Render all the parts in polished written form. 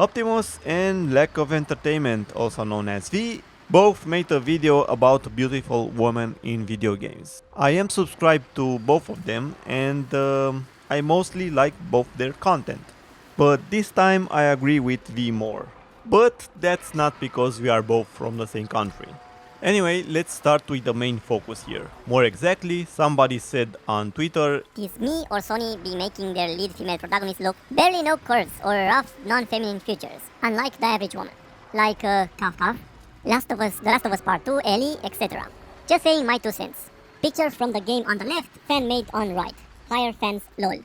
Optimus and Lack of Entertainment, also known as V, both made a video about beautiful women in video games. I am subscribed to both of them and I mostly like both their content. But this time I agree with V more. But that's not because we are both from the same country. Anyway, let's start with the main focus here. More exactly, somebody said on Twitter, Is me or Sony be making their lead female protagonist look barely no curves or rough, non-feminine features, unlike the average woman, like Kaf Kaf, The Last of Us Part 2, Ellie, etc. Just saying my 2 cents. Picture from the game on the left, fan made on right. Higher fans, lol.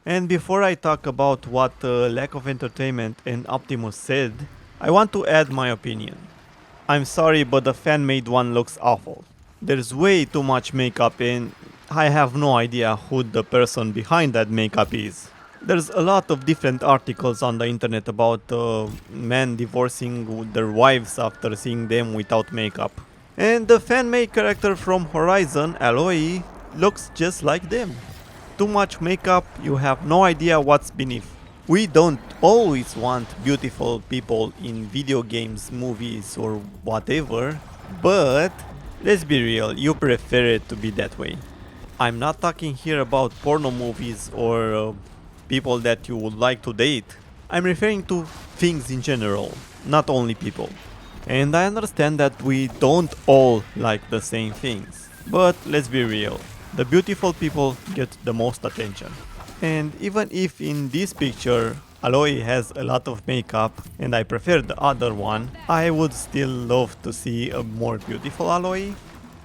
and before I talk about what Lack of Entertainment and Optimus said, I want to add my opinion. I'm sorry, but the fan-made one looks awful. There's way too much makeup and I have no idea who the person behind that makeup is. There's a lot of different articles on the internet about men divorcing their wives after seeing them without makeup. And the fan-made character from Horizon, Aloy, looks just like them. Too much makeup, you have no idea what's beneath. We don't always want beautiful people in video games, movies, or whatever, but let's be real, you prefer it to be that way. I'm not talking here about porno movies or people that you would like to date. I'm referring to things in general, not only people. And I understand that we don't all like the same things, but let's be real, the beautiful people get the most attention. And even if in this picture Aloy has a lot of makeup and I prefer the other one, I would still love to see a more beautiful Aloy.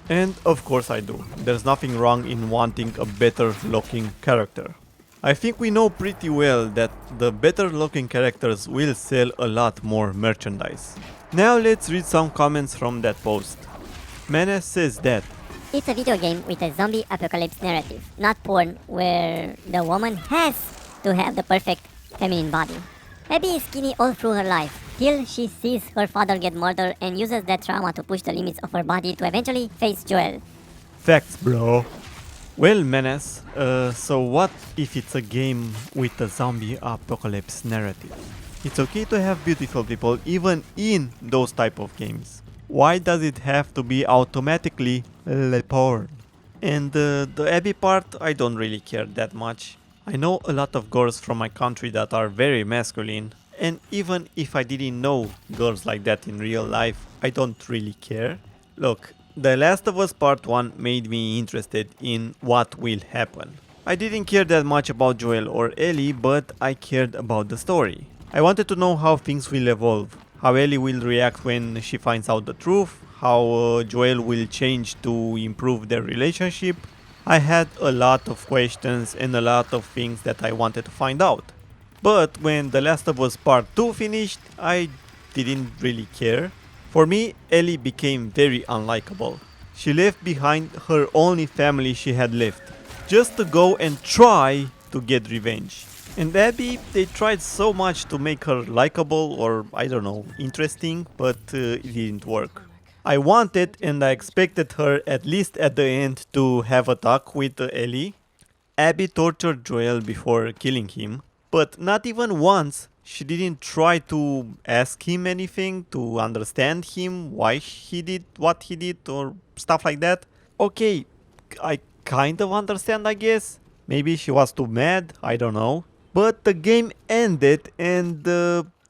And of course I do. There's nothing wrong in wanting a better looking character. I think we know pretty well that the better looking characters will sell a lot more merchandise. Now let's read some comments from that post. Menace says that It's a video game with a zombie apocalypse narrative, not porn where the woman has to have the perfect feminine body. Abby is skinny all through her life, till she sees her father get murdered and uses that trauma to push the limits of her body to eventually face Joel. facts, bro. Well, Menace, so what if it's a game with a zombie apocalypse narrative? It's okay to have beautiful people even in those type of games. Why does it have to be automatically porn? And the Abby part, I don't really care that much. I know a lot of girls from my country that are very masculine, and even if I didn't know girls like that in real life, I don't really care. Look, The Last of Us Part 1 made me interested in what will happen. I didn't care that much about Joel or Ellie, but I cared about the story. I wanted to know how things will evolve, how Ellie will react when she finds out the truth, how Joel will change to improve their relationship. I had a lot of questions and a lot of things that I wanted to find out. But when The Last of Us Part 2 finished, I didn't really care. For me, Ellie became very unlikable. She left behind her only family she had left, just to go and try to get revenge. And Abby, they tried so much to make her likable or, I don't know, interesting, but it didn't work. I wanted and I expected her, at least at the end, to have a talk with Ellie. Abby tortured Joel before killing him, but not even once she didn't try to ask him anything, to understand him, why he did what he did, or stuff like that. Okay, I kind of understand, I guess. Maybe she was too mad, I don't know. But the game ended and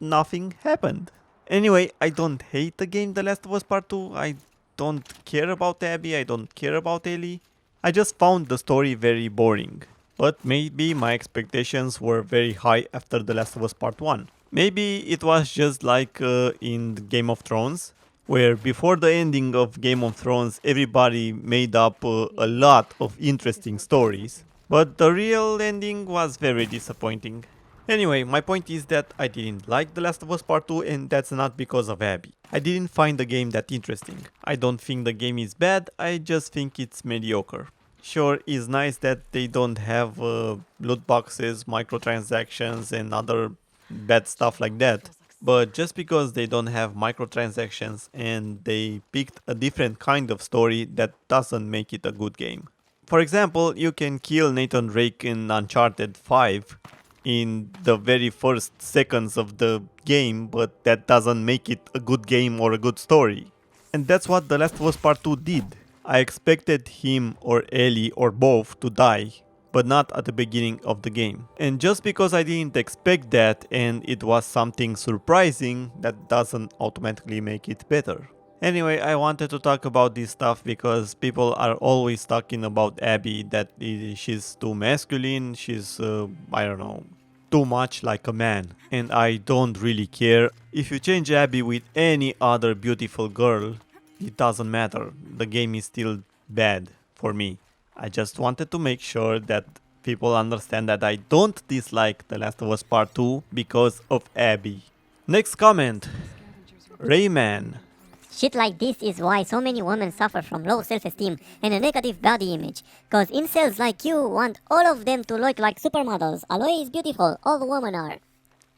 nothing happened. Anyway, I don't hate the game The Last of Us Part 2. I don't care about Abby, I don't care about Ellie. I just found the story very boring. But maybe my expectations were very high after The Last of Us Part 1. Maybe it was just like in Game of Thrones, where before the ending of Game of Thrones everybody made up a lot of interesting stories. But the real ending was very disappointing. Anyway, my point is that I didn't like The Last of Us Part 2 and that's not because of Abby. I didn't find the game that interesting. I don't think the game is bad, I just think it's mediocre. Sure, it's nice that they don't have loot boxes, microtransactions and other bad stuff like that. But just because they don't have microtransactions and they picked a different kind of story, that doesn't make it a good game. For example, you can kill Nathan Drake in Uncharted 5 in the very first seconds of the game, but that doesn't make it a good game or a good story. And that's what The Last of Us Part 2 did. I expected him or Ellie or both to die, but not at the beginning of the game. And just because I didn't expect that and it was something surprising, that doesn't automatically make it better. Anyway, I wanted to talk about this stuff because people are always talking about Abby, that she's too masculine, she's, I don't know, too much like a man. And I don't really care. If you change Abby with any other beautiful girl, it doesn't matter. The game is still bad for me. I just wanted to make sure that people understand that I don't dislike The Last of Us Part 2 because of Abby. Next comment. Rayman. Shit like this is why so many women suffer from low self-esteem and a negative body image. Cause incels like you want all of them to look like supermodels. Aloy is beautiful, all women are.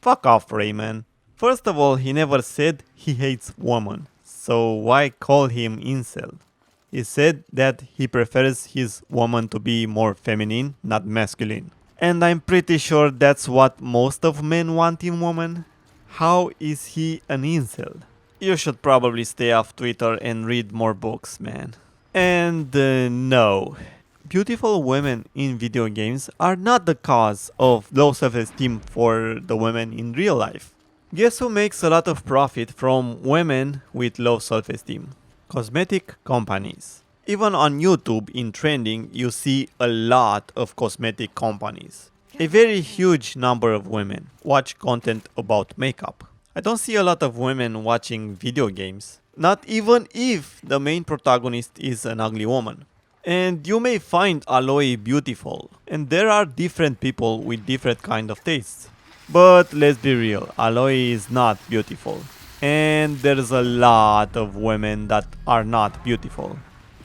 Fuck off, Rayman. First of all, he never said he hates women. So why call him incel? He said that he prefers his woman to be more feminine, not masculine. And I'm pretty sure that's what most of men want in women. How is he an incel? You should probably stay off Twitter and read more books, man. And no. Beautiful women in video games are not the cause of low self-esteem for the women in real life. Guess who makes a lot of profit from women with low self-esteem? Cosmetic companies. Even on YouTube in trending, you see a lot of cosmetic companies. A very huge number of women watch content about makeup. I don't see a lot of women watching video games, not even if the main protagonist is an ugly woman. And you may find Aloy beautiful, and there are different people with different kind of tastes. But let's be real, Aloy is not beautiful. And there's a lot of women that are not beautiful.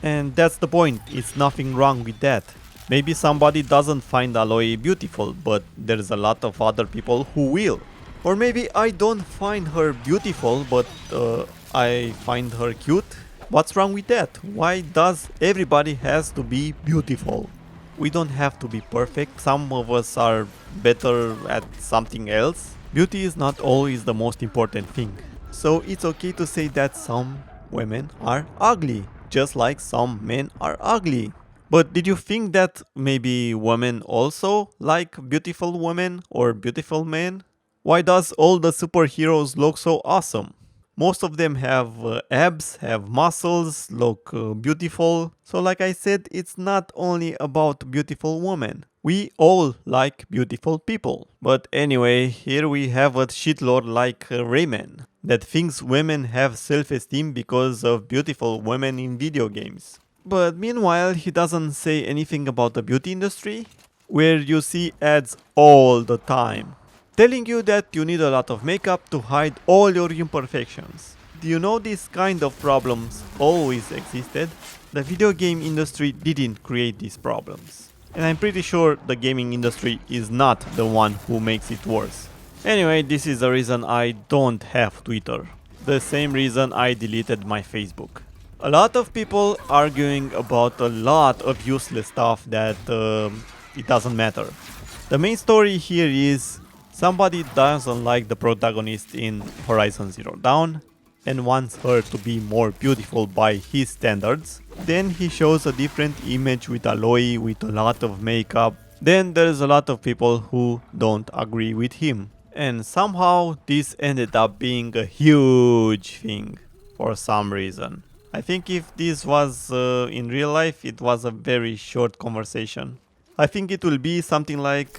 And that's the point, it's nothing wrong with that. Maybe somebody doesn't find Aloy beautiful, but there's a lot of other people who will. Or maybe I don't find her beautiful, but I find her cute. What's wrong with that? Why does everybody has to be beautiful? We don't have to be perfect. Some of us are better at something else. Beauty is not always the most important thing. So it's okay to say that some women are ugly, just like some men are ugly. But did you think that maybe women also like beautiful women or beautiful men? Why does all the superheroes look so awesome? Most of them have abs, have muscles, look beautiful. So like I said, it's not only about beautiful women. We all like beautiful people. But anyway, here we have a shitlord like Rayman that thinks women have self-esteem because of beautiful women in video games. But meanwhile, he doesn't say anything about the beauty industry, where you see ads all the time, telling you that you need a lot of makeup to hide all your imperfections. Do you know this kind of problems always existed? The video game industry didn't create these problems. And I'm pretty sure the gaming industry is not the one who makes it worse. Anyway, this is the reason I don't have Twitter. The same reason I deleted my Facebook. A lot of people arguing about a lot of useless stuff that it doesn't matter. The main story here is somebody doesn't like the protagonist in Horizon Zero Dawn and wants her to be more beautiful by his standards. Then he shows a different image with Aloy with a lot of makeup. Then there's a lot of people who don't agree with him. And somehow this ended up being a huge thing for some reason. I think if this was in real life, it was a very short conversation. I think it will be something like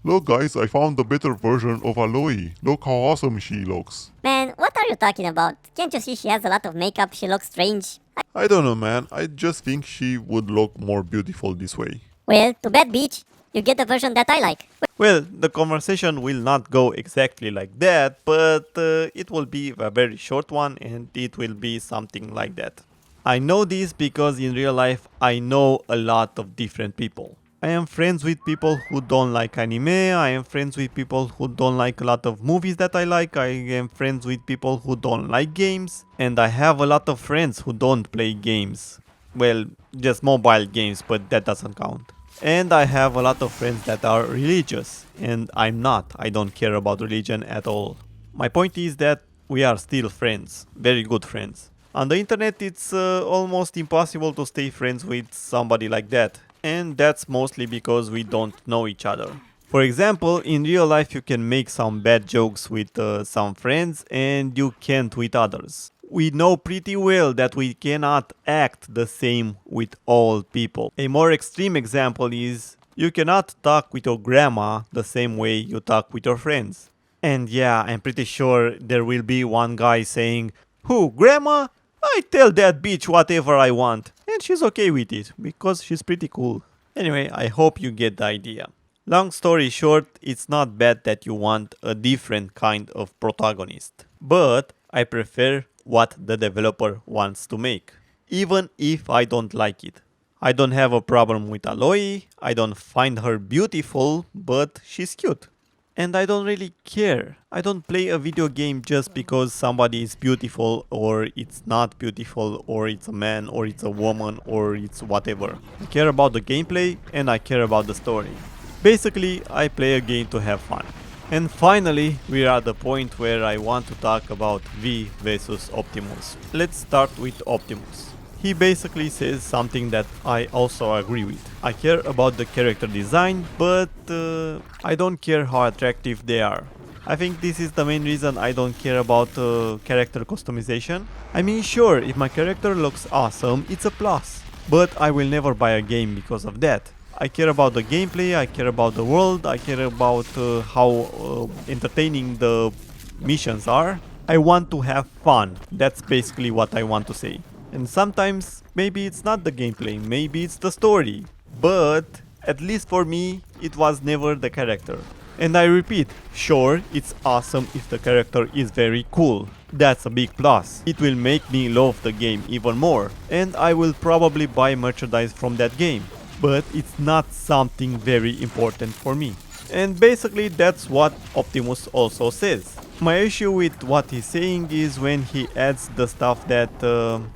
Look guys, I found the better version of Aloy. Look how awesome she looks. Man, what are you talking about? Can't you see she has a lot of makeup, she looks strange? I don't know man, I just think she would look more beautiful this way. Well, too bad, bitch. You get the version that I like. well, the conversation will not go exactly like that, but it will be a very short one and it will be something like that. I know this because in real life I know a lot of different people. I am friends with people who don't like anime, I am friends with people who don't like a lot of movies that I like, I am friends with people who don't like games, and I have a lot of friends who don't play games. Well, just mobile games, but that doesn't count. And I have a lot of friends that are religious, and I'm not. I don't care about religion at all. My point is that we are still friends, very good friends. On the internet, it's almost impossible to stay friends with somebody like that, and that's mostly because we don't know each other. For example, in real life, you can make some bad jokes with some friends and you can't with others. We know pretty well that we cannot act the same with all people. A more extreme example is you cannot talk with your grandma the same way you talk with your friends. And yeah, I'm pretty sure there will be one guy saying, "Who, grandma? I tell that bitch whatever I want." And she's okay with it because she's pretty cool. Anyway, I hope you get the idea. Long story short, it's not bad that you want a different kind of protagonist, but I prefer what the developer wants to make, even if I don't like it. I don't have a problem with Aloy, I don't find her beautiful, but she's cute. And I don't really care. I don't play a video game just because somebody is beautiful or it's not beautiful or it's a man or it's a woman or it's whatever. I care about the gameplay and I care about the story. Basically, I play a game to have fun. And finally, we are at the point where I want to talk about V versus Optimus. Let's start with Optimus. He basically says something that I also agree with. I care about the character design, but I don't care how attractive they are. I think this is the main reason I don't care about character customization. I mean, sure, if my character looks awesome, it's a plus. But I will never buy a game because of that. I care about the gameplay, I care about the world, I care about how entertaining the missions are. I want to have fun. That's basically what I want to say. And sometimes maybe it's not the gameplay, maybe it's the story. But at least for me, it was never the character. And I repeat, sure, it's awesome if the character is very cool. That's a big plus. It will make me love the game even more. And I will probably buy merchandise from that game. But it's not something very important for me. And basically that's what Optimus also says. My issue with what he's saying is when he adds the stuff that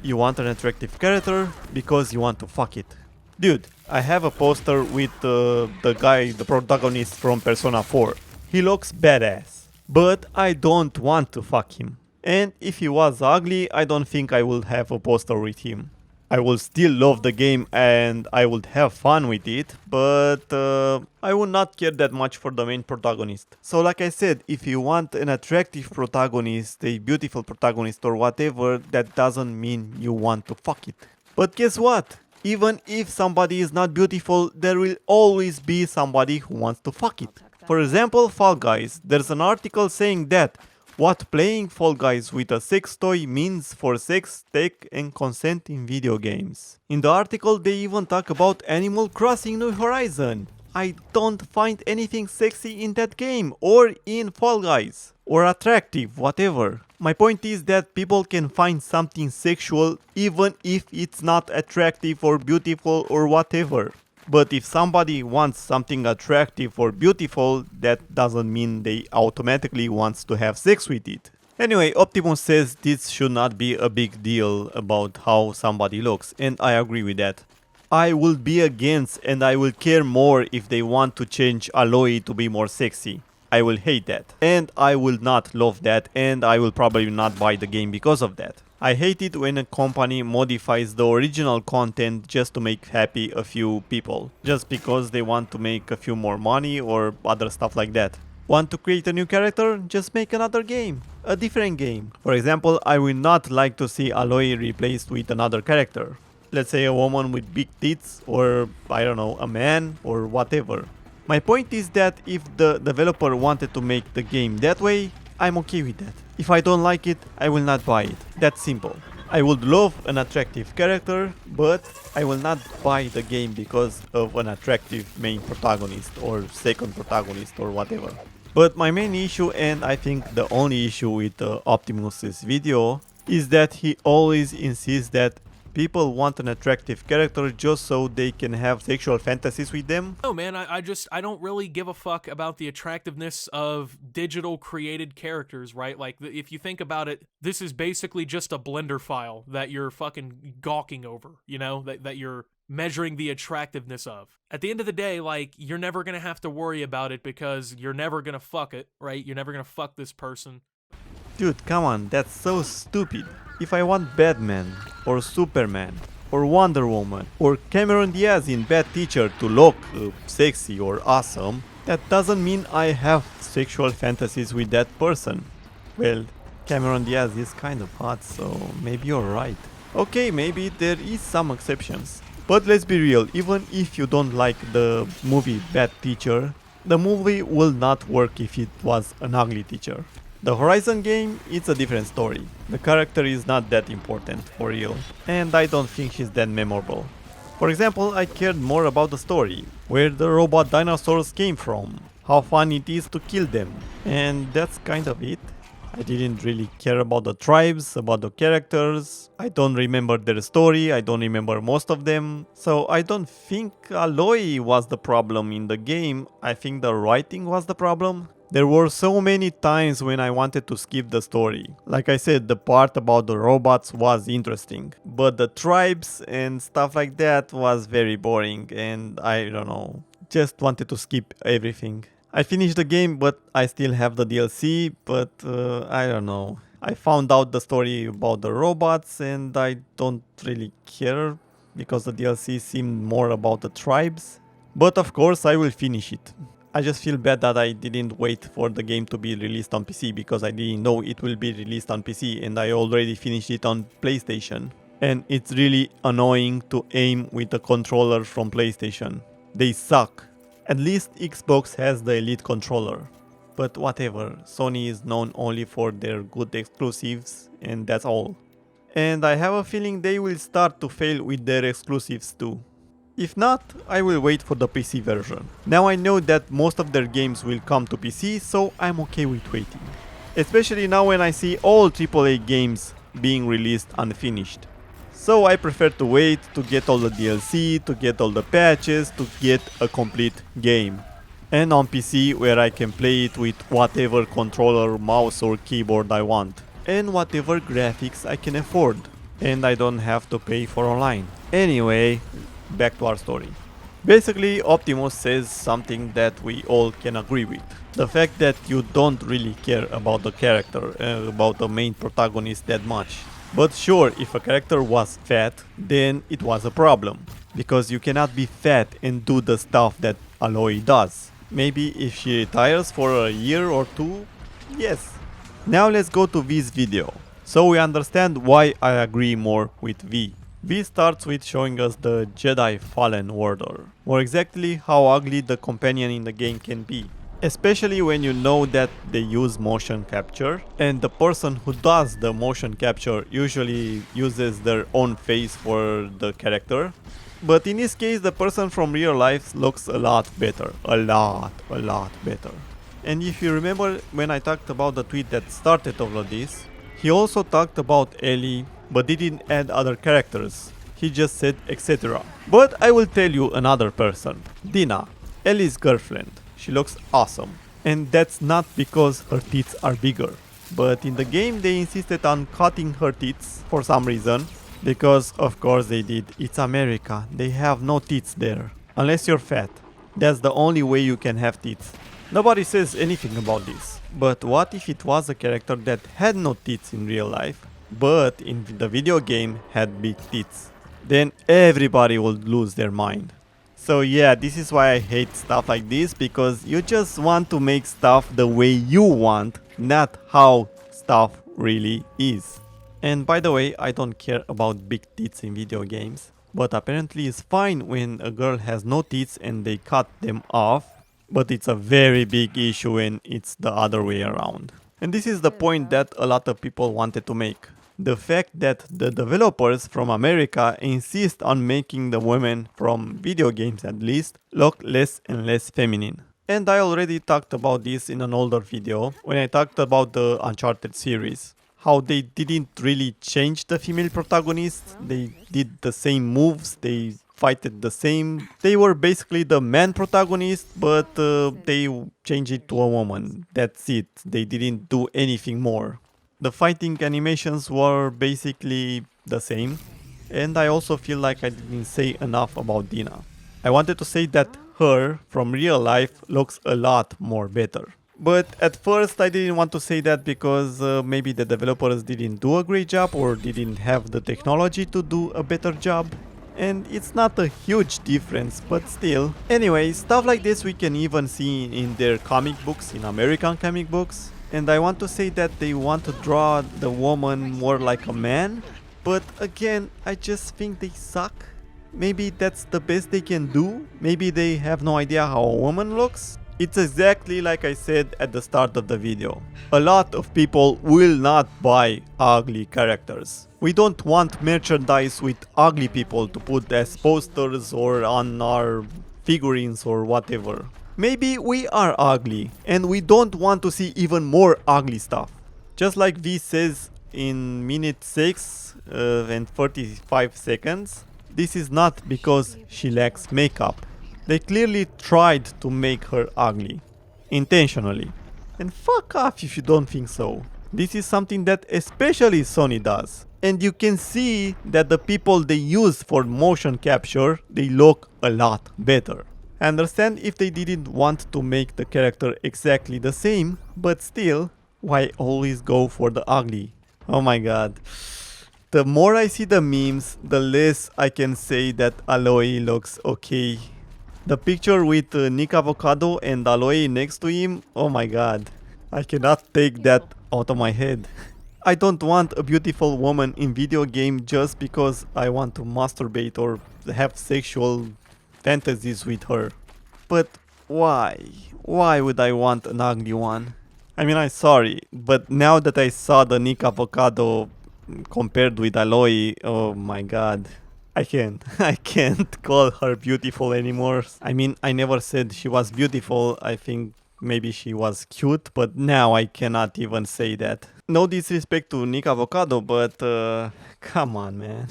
you want an attractive character because you want to fuck it. Dude, I have a poster with the guy, the protagonist from Persona 4. He looks badass. But I don't want to fuck him. And if he was ugly, I don't think I will have a poster with him. I will still love the game and I would have fun with it, but I would not care that much for the main protagonist. So like I said, if you want an attractive protagonist, a beautiful protagonist or whatever, that doesn't mean you want to fuck it. But guess what? Even if somebody is not beautiful, there will always be somebody who wants to fuck it. For example, Fall Guys. There's an article saying that what playing Fall Guys with a sex toy means for sex, tech and consent in video games. In the article they even talk about Animal Crossing New Horizon. I don't find anything sexy in that game or in Fall Guys. Or attractive, whatever. My point is that people can find something sexual even if it's not attractive or beautiful or whatever. But if somebody wants something attractive or beautiful, that doesn't mean they automatically wants to have sex with it. Anyway, Optimus says this should not be a big deal about how somebody looks, and I agree with that. I will be against and I will care more if they want to change Aloy to be more sexy. I will hate that. And I will not love that, and I will probably not buy the game because of that. I hate it when a company modifies the original content just to make happy a few people. Just because they want to make a few more money or other stuff like that. Want to create a new character? Just make another game. A different game. For example, I will not like to see Aloy replaced with another character. Let's say a woman with big tits, or I don't know, a man, or whatever. My point is that if the developer wanted to make the game that way, I'm okay with that. If I don't like it, I will not buy it. That's simple. I would love an attractive character, but I will not buy the game because of an attractive main protagonist or second protagonist or whatever. But my main issue, and I think the only issue with Optimus's video, is that he always insists that people want an attractive character just so they can have sexual fantasies with them. No, man, I don't really give a fuck about the attractiveness of digital created characters, right? Like, if you think about it, this is basically just a Blender file that you're fucking gawking over, you know? That you're measuring the attractiveness of. At the end of the day, like, you're never gonna have to worry about it because you're never gonna fuck it, right? You're never gonna fuck this person. Dude, come on, that's so stupid. If I want Batman, or Superman, or Wonder Woman, or Cameron Diaz in Bad Teacher to look sexy or awesome, that doesn't mean I have sexual fantasies with that person. Well, Cameron Diaz is kind of hot, so maybe you're right. Okay, maybe there is some exceptions. But let's be real, even if you don't like the movie Bad Teacher, the movie will not work if it was an ugly teacher. The Horizon game, it's a different story. The character is not that important for real, and I don't think she's that memorable. For example, I cared more about the story, where the robot dinosaurs came from, how fun it is to kill them, and that's kind of it. I didn't really care about the tribes, about the characters, I don't remember their story, I don't remember most of them, so I don't think Aloy was the problem in the game, I think the writing was the problem. There were so many times when I wanted to skip the story. Like I said, the part about the robots was interesting, but the tribes and stuff like that was very boring and I don't know, just wanted to skip everything. I finished the game, but I still have the DLC, but I don't know. I found out the story about the robots and I don't really care because the DLC seemed more about the tribes. But of course I will finish it. I just feel bad that I didn't wait for the game to be released on PC because I didn't know it will be released on PC and I already finished it on PlayStation. And it's really annoying to aim with a controller from PlayStation. They suck. At least Xbox has the Elite controller. But whatever, Sony is known only for their good exclusives and that's all. And I have a feeling they will start to fail with their exclusives too. If not, I will wait for the PC version. Now I know that most of their games will come to PC, so I'm okay with waiting. Especially now when I see all AAA games being released unfinished. So I prefer to wait to get all the DLC, to get all the patches, to get a complete game. And on PC where I can play it with whatever controller, mouse or keyboard I want. And whatever graphics I can afford. And I don't have to pay for online. Anyway, back to our story. Basically, Optimus says something that we all can agree with. The fact that you don't really care about the character, about the main protagonist that much. But sure, if a character was fat, then it was a problem. Because you cannot be fat and do the stuff that Aloy does. Maybe if she retires for a year or two, yes. Now let's go to V's video, so we understand why I agree more with V. V starts with showing us the Jedi Fallen Order, or exactly how ugly the companion in the game can be. Especially when you know that they use motion capture, and the person who does the motion capture usually uses their own face for the character. But in this case, the person from real life looks a lot better, a lot better. And if you remember when I talked about the tweet that started all of this, he also talked about Ellie, but didn't add other characters. He just said etc. But I will tell you another person, Dina, Ellie's girlfriend. She looks awesome. And that's not because her tits are bigger. But in the game they insisted on cutting her tits for some reason. Because of course they did. It's America. They have no tits there. Unless you're fat. That's the only way you can have tits. Nobody says anything about this. But what if it was a character that had no tits in real life, but in the video game had big tits? Then everybody would lose their mind. So yeah, this is why I hate stuff like this, because you just want to make stuff the way you want, not how stuff really is. And by the way, I don't care about big tits in video games, but apparently it's fine when a girl has no tits and they cut them off, but it's a very big issue when it's the other way around. And this is the point that a lot of people wanted to make. The fact that the developers from America insist on making the women, from video games at least, look less and less feminine. And I already talked about this in an older video, when I talked about the Uncharted series. How they didn't really change the female protagonists, they did the same moves, they fighted the same. They were basically the man protagonist, but they changed it to a woman. That's it, they didn't do anything more. The fighting animations were basically the same. And I also feel like I didn't say enough about Dina. I wanted to say that her from real life looks a lot more better. But at first I didn't want to say that because maybe the developers didn't do a great job or didn't have the technology to do a better job. And it's not a huge difference, but still. Anyway, stuff like this we can even see in their comic books, in American comic books. And I want to say that they want to draw the woman more like a man. But again, I just think they suck. Maybe that's the best they can do. Maybe they have no idea how a woman looks. It's exactly like I said at the start of the video. A lot of people will not buy ugly characters. We don't want merchandise with ugly people to put as posters or on our figurines or whatever. Maybe we are ugly and we don't want to see even more ugly stuff. Just like V says in minute 6 and 45 seconds, this is not because she lacks makeup. They clearly tried to make her ugly. Intentionally. And fuck off if you don't think so. This is something that especially Sony does. And you can see that the people they use for motion capture, they look a lot better. I understand if they didn't want to make the character exactly the same, but still, why always go for the ugly? Oh my god. The more I see the memes, the less I can say that Aloy looks okay. The picture with Nick Avocado and Aloy next to him, oh my god. I cannot take that out of my head. I don't want a beautiful woman in video game just because I want to masturbate or have sexual fantasies with her. But why? Why would I want an ugly one? I mean, I'm sorry, but now that I saw the Nick Avocado compared with Aloy, oh my god. I can't call her beautiful anymore. I mean, I never said she was beautiful. I think maybe she was cute, but now I cannot even say that. No disrespect to Nick Avocado, but come on, man.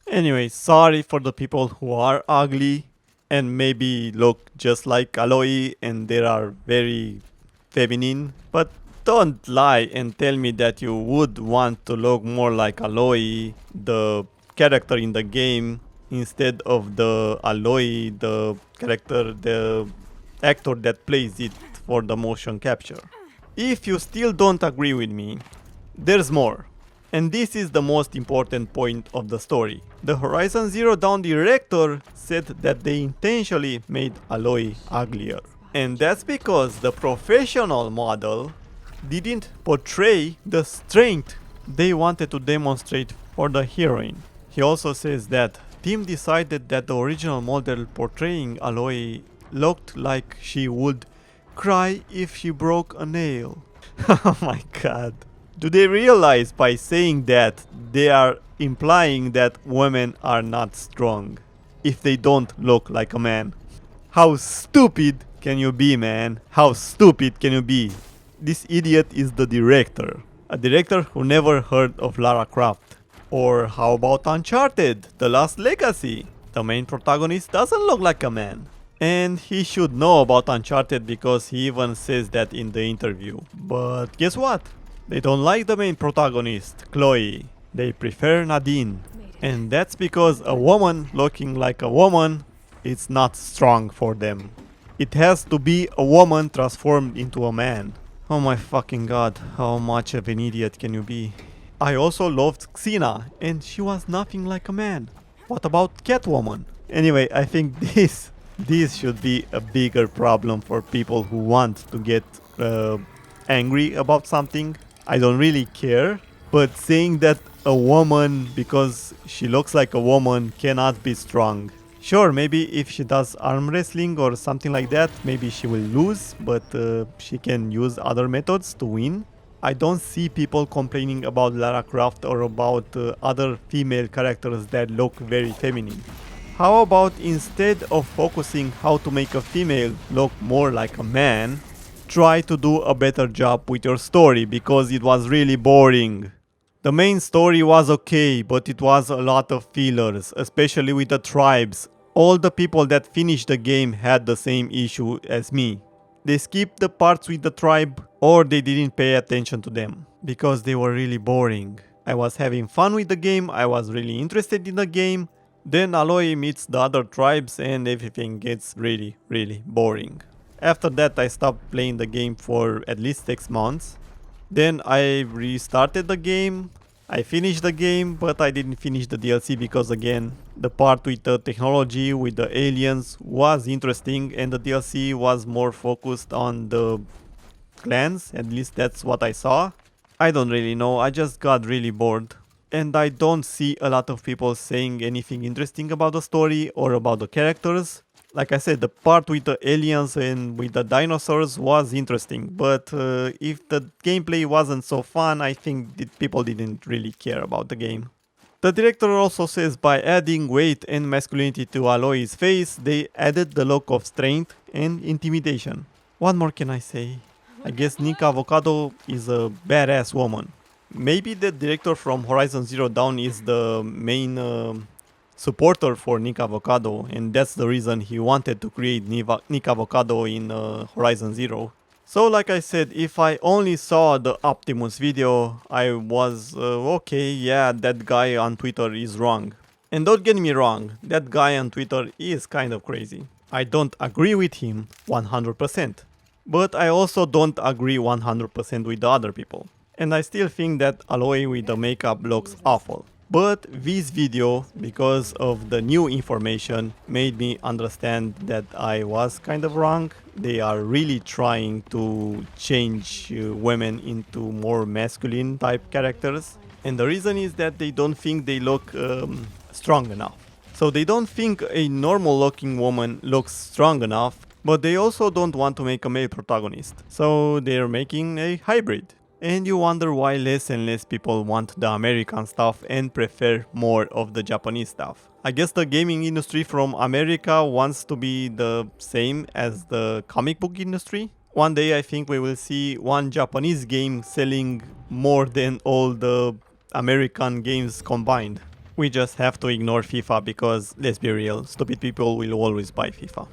Anyway, sorry for the people who are ugly and maybe look just like Aloy and they are very feminine, but don't lie and tell me that you would want to look more like Aloy, the character in the game, instead of the Aloy, the character, the actor that plays it for the motion capture. If you still don't agree with me, there's more. And this is the most important point of the story. The Horizon Zero Dawn director said that they intentionally made Aloy uglier. And that's because the professional model didn't portray the strength they wanted to demonstrate for the heroine. He also says that team decided that the original model portraying Aloy looked like she would cry if she broke a nail. Oh my god. Do they realize by saying that they are implying that women are not strong if they don't look like a man? How stupid can you be, man? How stupid can you be? This idiot is the director. A director who never heard of Lara Croft. Or how about Uncharted, The Lost Legacy? The main protagonist doesn't look like a man. And he should know about Uncharted because he even says that in the interview. But guess what? They don't like the main protagonist, Chloe. They prefer Nadine. And that's because a woman looking like a woman is not strong for them. It has to be a woman transformed into a man. Oh my fucking god, how much of an idiot can you be? I also loved Xena, and she was nothing like a man. What about Catwoman? Anyway, I think this should be a bigger problem for people who want to get angry about something. I don't really care, but saying that a woman, because she looks like a woman, cannot be strong. Sure, maybe if she does arm wrestling or something like that, maybe she will lose, but she can use other methods to win. I don't see people complaining about Lara Croft or about other female characters that look very feminine. How about instead of focusing how to make a female look more like a man, try to do a better job with your story because it was really boring. The main story was okay, but it was a lot of fillers, especially with the tribes. All the people that finished the game had the same issue as me. They skipped the parts with the tribe or they didn't pay attention to them because they were really boring. I was having fun with the game, I was really interested in the game. Then Aloy meets the other tribes and everything gets really, really boring. After that I stopped playing the game for at least 6 months. Then I restarted the game. I finished the game, but I didn't finish the DLC because again, the part with the technology, with the aliens was interesting and the DLC was more focused on the clans, at least that's what I saw. I don't really know, I just got really bored. And I don't see a lot of people saying anything interesting about the story or about the characters. Like I said, the part with the aliens and with the dinosaurs was interesting, but if the gameplay wasn't so fun, I think people didn't really care about the game. The director also says by adding weight and masculinity to Aloy's face, they added the look of strength and intimidation. What more can I say? I guess Nika Avocado is a badass woman. Maybe the director from Horizon Zero Dawn is the main supporter for Nick Avocado, and that's the reason he wanted to create Nick Avocado in Horizon Zero. So like I said, if I only saw the Optimus video, I was okay, yeah, that guy on Twitter is wrong. And don't get me wrong, that guy on Twitter is kind of crazy. I don't agree with him 100%, but I also don't agree 100% with the other people. And I still think that Aloy with the makeup looks awful. But this video, because of the new information, made me understand that I was kind of wrong. They are really trying to change women into more masculine type characters. And the reason is that they don't think they look strong enough. So they don't think a normal looking woman looks strong enough, but they also don't want to make a male protagonist. So they're making a hybrid. And you wonder why less and less people want the American stuff and prefer more of the Japanese stuff. I guess the gaming industry from America wants to be the same as the comic book industry. One day I think we will see one Japanese game selling more than all the American games combined. We just have to ignore FIFA because, let's be real, stupid people will always buy FIFA.